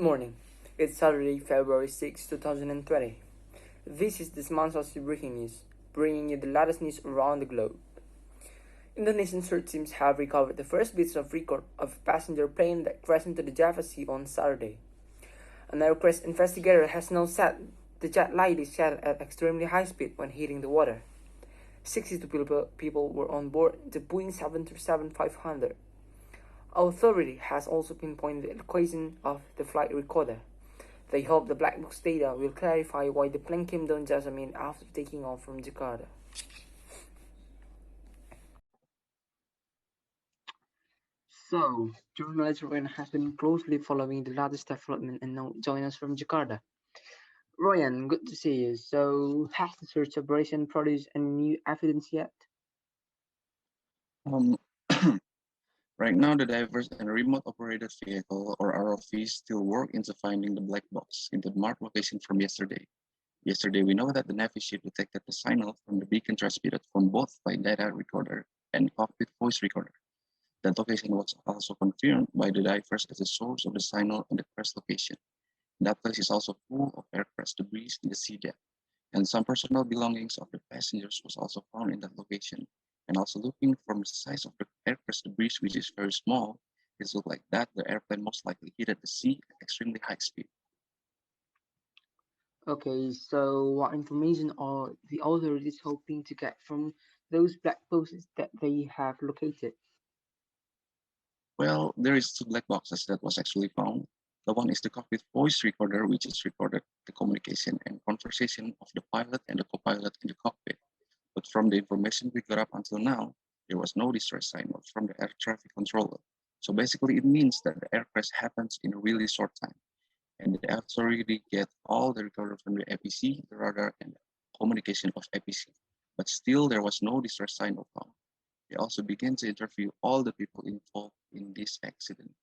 morning. It's Saturday, February 6, 2020. This is this month's breaking news, bringing you the latest news around the globe. Indonesian search teams have recovered the first bits of record of a passenger plane that crashed into the Java Sea on Saturday. An aircraft investigator has now said the jet lightly shattered at extremely high speed when hitting the water. 62 people were on board the Boeing 737-500. Authority has also pinpointed the location of the flight recorder. They hope the black box data will clarify why the plane came down just a minute after taking off from Jakarta. So, journalist Rayyan has been closely following the latest development and now join us from Jakarta. Ryan, good to see you. So, has the search operation produced any new evidence yet? Um, right now, the divers and remote operated vehicle or ROV still work into finding the black box in the marked location from yesterday. Yesterday, we know that the Navy ship detected the signal from the beacon transmitted from both flight data recorder and cockpit voice recorder. That location was also confirmed by the divers as the source of the signal and the crash location. That place is also full of aircraft debris in the sea depth, and some personal belongings of the passengers was also found in that location. And also looking from the size of the aircraft debris, which is very small, it looked like that the airplane most likely hit at the sea at extremely high speed. Okay, so what information are the authorities hoping to get from those black boxes that they have located? Well, there is two black boxes that was actually found. The one is the cockpit voice recorder, which is recorded the communication and conversation of the pilot and the co-pilot in the cockpit. But from the information we got up until now, there was no distress signal from the air traffic controller. So basically, it means that the air crash happens in a really short time, and the authority get all the recorder from the APC, the radar, and the communication of APC. But still, there was no distress signal found. They also began to interview all the people involved in this accident.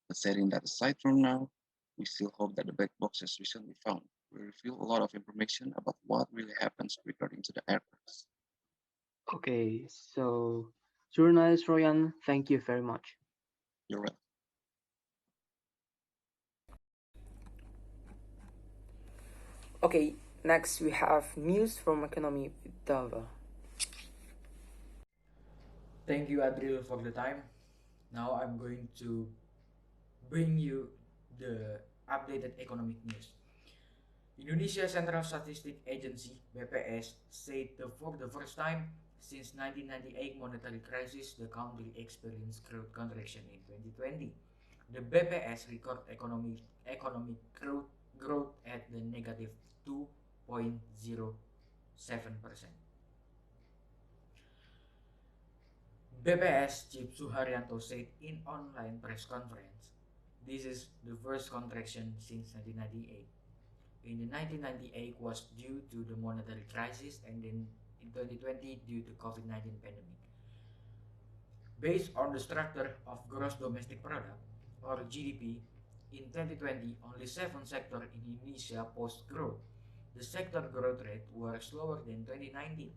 But setting that aside from now, we still hope that the black boxes recently found will reveal a lot of information about what really happens regarding to the air crash. Okay, so journalist Ryan, thank you very much. You're right. Okay, next we have news from economy with Dava. Thank you, Adril, for the time. Now I'm going to bring you the updated economic news. Indonesia Central Statistic Agency (BPS) said that for the first time since 1998 monetary crisis, the country experienced growth contraction in 2020. The BPS record economic growth at the negative 2.07%. BPS Chief Suharyanto said in online press conference, this is the first contraction since 1998. In the 1998 was due to the monetary crisis and then in 2020 due to COVID-19 pandemic. Based on the structure of gross domestic product or GDP, in 2020 only 7 sectors in Indonesia post growth. The sector growth rate were slower than 2019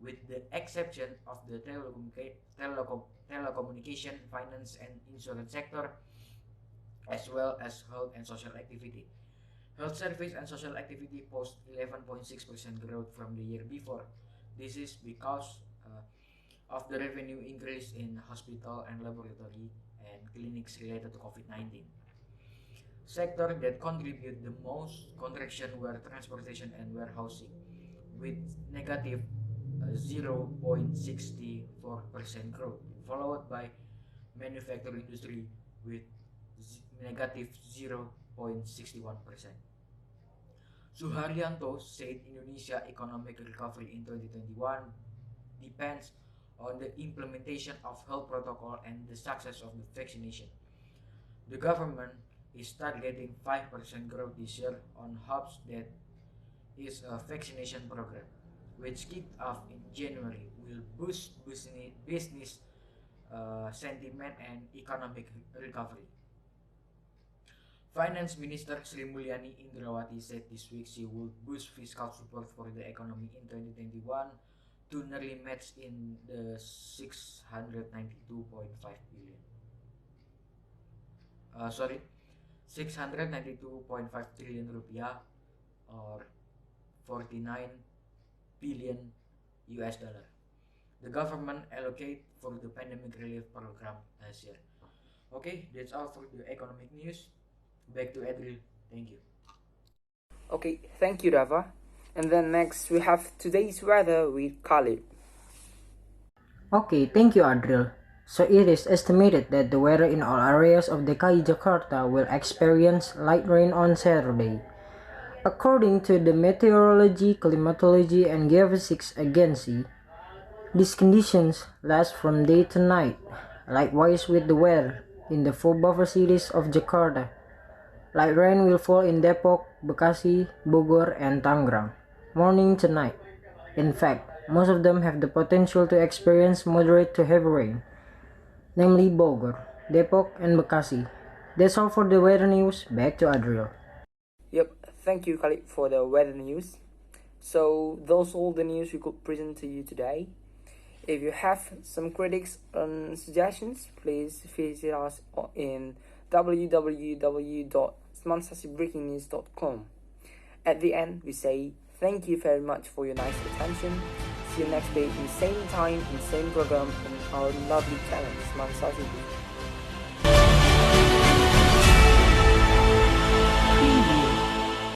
with the exception of the telecommunication, finance and insurance sector as well as health and social activity. Health service and social activity post 11.6% growth from the year before. This is because of the revenue increase in hospital and laboratory and clinics related to COVID-19. Sector that contribute the most contraction were transportation and warehousing with negative 0.64% growth, followed by manufacturing industry with negative 0.61%. Suharyanto said Indonesia economic recovery in 2021 depends on the implementation of health protocol and the success of the vaccination. The government is targeting 5% growth this year on hopes that is a vaccination program, which kicked off in January, will boost business sentiment and economic recovery. Finance Minister Sri Mulyani Indrawati said this week she would boost fiscal support for the economy in 2021 to nearly match in the 692.5 billion. Sorry, 692.5 trillion rupiah or 49 billion US dollar. The government allocate for the pandemic relief program last year. Okay, that's all for the economic news. Back to Adril. Thank you. Okay, thank you, Daffa. And then next we have today's weather with Khalip. Okay, thank you, Adril. So it is estimated that the weather in all areas of DKI Jakarta will experience light rain on Saturday. According to the Meteorology, Climatology and Geophysics Agency, these conditions last from day to night. Likewise with the weather in the four buffer cities of Jakarta. Light rain will fall in Depok, Bekasi, Bogor, and Tangerang, morning to night. In fact, most of them have the potential to experience moderate to heavy rain, namely Bogor, Depok, and Bekasi. That's all for the weather news. Back to Adril. Yep, thank you, Khalip, for the weather news. So those all the news we could present to you today. If you have some critics and suggestions, please visit us in www.smansasibreakingnews.com. At the end, we say thank you very much for your nice attention. See you next day in same time in same program in our lovely channel, Smansasi.